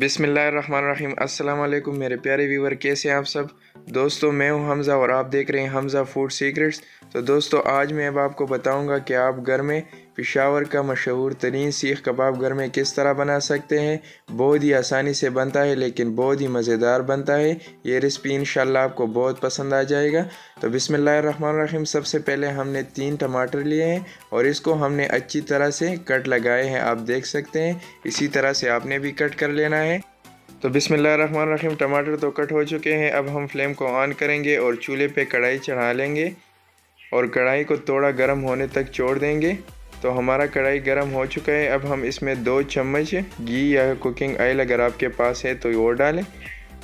बिस्मिल्लाहिर्रहमानिर्रहीम। अस्सलाम वालेकुम मेरे प्यारे व्यूवर, कैसे हैं आप सब दोस्तों। मैं हूं हमज़ा और आप देख रहे हैं हमज़ा फूड सीक्रेट्स। तो दोस्तों आज मैं अब आपको बताऊंगा कि आप घर में पेशावर का मशहूर तरीन सीख कबाब घर में किस तरह बना सकते हैं। बहुत ही आसानी से बनता है लेकिन बहुत ही मज़ेदार बनता है। ये रेसिपी इंशाल्लाह आपको बहुत पसंद आ जाएगा। तो बिस्मिल्लाहिर्रहमानिर्रहीम। सबसे पहले हमने 3 टमाटर लिए हैं और इसको हमने अच्छी तरह से कट लगाए हैं। आप देख सकते हैं इसी तरह से आपने भी कट कर लेना है। तो बिस्मिल्लाहिर्रहमानिर्रहीम, टमाटर तो कट हो चुके हैं। अब हम फ्लेम को ऑन करेंगे और चूल्हे पे कढ़ाई चढ़ा लेंगे और कढ़ाई को थोड़ा गर्म होने तक छोड़ देंगे। तो हमारा कढ़ाई गर्म हो चुका है। अब हम इसमें 2 चम्मच घी या कुकिंग ऑयल अगर आपके पास है तो वो डालें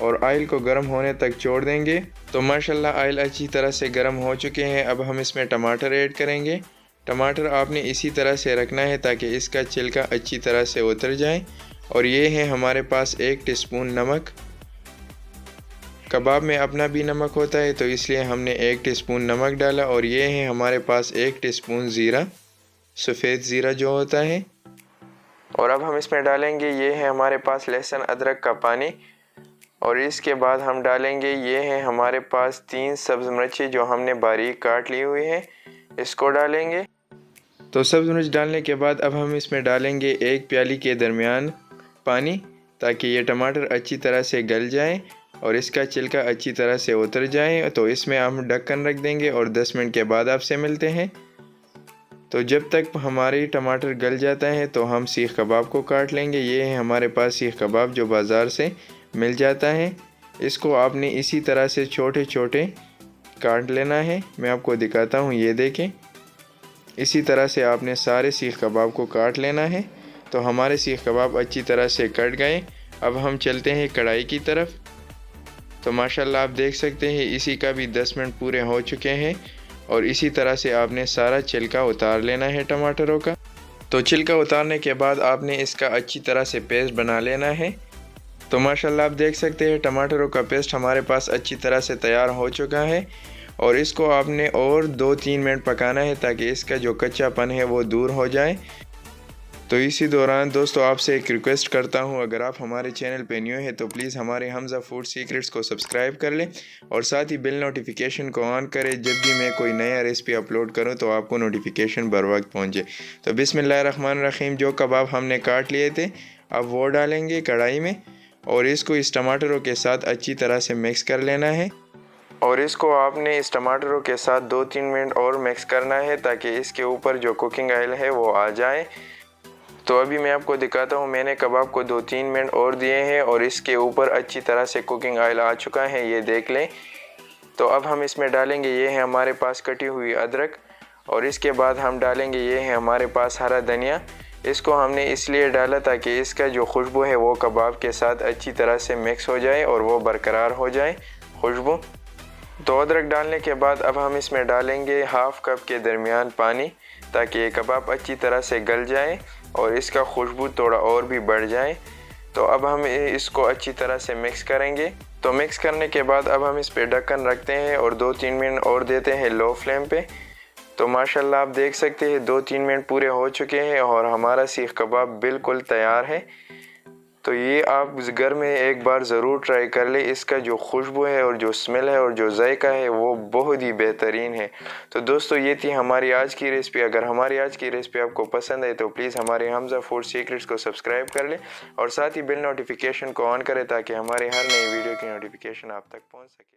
और ऑयल को गर्म होने तक छोड़ देंगे। तो माशाल्लाह ऑयल अच्छी तरह से गर्म हो चुके हैं। अब हम इसमें टमाटर ऐड करेंगे। टमाटर आपने इसी तरह से रखना है ताकि इसका छिलका अच्छी तरह से उतर जाए। और ये है हमारे पास 1 टीस्पून नमक। कबाब में अपना भी नमक होता है तो इसलिए हमने 1 टीस्पून नमक डाला। और ये है हमारे पास 1 टीस्पून ज़ीरा, सफ़ेद ज़ीरा जो होता है। और अब हम इसमें डालेंगे, ये है हमारे पास लहसुन अदरक का पानी। और इसके बाद हम डालेंगे, ये है हमारे पास 3 सब्ज़ मिर्ची जो हमने बारीक काट ली हुई है, इसको डालेंगे। तो सब्ज़ मिर्च डालने के बाद अब हम इसमें डालेंगे 1 प्याली के दरमियान पानी ताकि ये टमाटर अच्छी तरह से गल जाए और इसका छिलका अच्छी तरह से उतर जाए। तो इसमें हम ढक्कन रख देंगे और 10 मिनट के बाद आपसे मिलते हैं। तो जब तक हमारी टमाटर गल जाता है तो हम सीख कबाब को काट लेंगे। ये है हमारे पास सीख कबाब जो बाज़ार से मिल जाता है। इसको आपने इसी तरह से छोटे छोटे काट लेना है। मैं आपको दिखाता हूँ, ये देखें इसी तरह से आपने सारे सीख कबाब को काट लेना है। तो हमारे सीख कबाब अच्छी तरह से कट गए। अब हम चलते हैं कढ़ाई की तरफ। तो माशाल्लाह आप देख सकते हैं इसी का भी 10 मिनट पूरे हो चुके हैं। और इसी तरह से आपने सारा छिलका उतार लेना है टमाटरों का। तो छिलका उतारने के बाद आपने इसका अच्छी तरह से पेस्ट बना लेना है। तो माशाल्लाह आप देख सकते हैं टमाटरों का पेस्ट हमारे पास अच्छी तरह से तैयार हो चुका है। और इसको आपने और 2-3 मिनट पकाना है ताकि इसका जो कच्चापन है वो दूर हो जाए। तो इसी दौरान दोस्तों आपसे एक रिक्वेस्ट करता हूं, अगर आप हमारे चैनल पे न्यू हैं तो प्लीज़ हमारे हमज़ा फूड सीक्रेट्स को सब्सक्राइब कर लें और साथ ही बेल नोटिफिकेशन को ऑन करें। जब भी मैं कोई नया रेसिपी अपलोड करूं तो आपको नोटिफिकेशन बर वक्त पहुँचे। तो बिस्मिल्लाहिर्रहमानिर्रहीम, जो कबाब हमने काट लिए थे अब वो डालेंगे कढ़ाई में और इसको इस टमाटरों के साथ अच्छी तरह से मिक्स कर लेना है। और इसको आपने इस टमाटरों के साथ 2-3 मिनट और मिक्स करना है ताकि इसके ऊपर जो कुकिंग ऑयल है वो आ जाए। तो अभी मैं आपको दिखाता हूँ, मैंने कबाब को 2-3 मिनट और दिए हैं और इसके ऊपर अच्छी तरह से कुकिंग ऑयल आ चुका है, ये देख लें। तो अब हम इसमें डालेंगे, ये है हमारे पास कटी हुई अदरक। और इसके बाद हम डालेंगे, ये है हमारे पास हरा धनिया। इसको हमने इसलिए डाला ताकि इसका जो खुशबू है वो कबाब के साथ अच्छी तरह से मिक्स हो जाए और वो बरकरार हो जाए खुशबू। तो अदरक डालने के बाद अब हम इसमें डालेंगे 1/2 कप के दरमियान पानी ताकि ये कबाब अच्छी तरह से गल जाए और इसका खुशबू थोड़ा और भी बढ़ जाए। तो अब हम इसको अच्छी तरह से मिक्स करेंगे। तो मिक्स करने के बाद अब हम इस पे ढक्कन रखते हैं और 2-3 मिनट और देते हैं लो फ्लेम पे। तो माशाल्लाह आप देख सकते हैं 2-3 मिनट पूरे हो चुके हैं और हमारा सीख कबाब बिल्कुल तैयार है। तो ये आप घर में एक बार ज़रूर ट्राई कर ले। इसका जो खुशबू है और जो स्मेल है और जो जायका है वो बहुत ही बेहतरीन है। तो दोस्तों ये थी हमारी आज की रेसिपी। अगर हमारी आज की रेसिपी आपको पसंद है तो प्लीज़ हमारे हमज़ा फूड सीक्रेट्स को सब्सक्राइब कर ले और साथ ही बेल नोटिफिकेशन को ऑन करें ताकि हमारे हर नई वीडियो की नोटिफिकेशन आप तक पहुंच सके।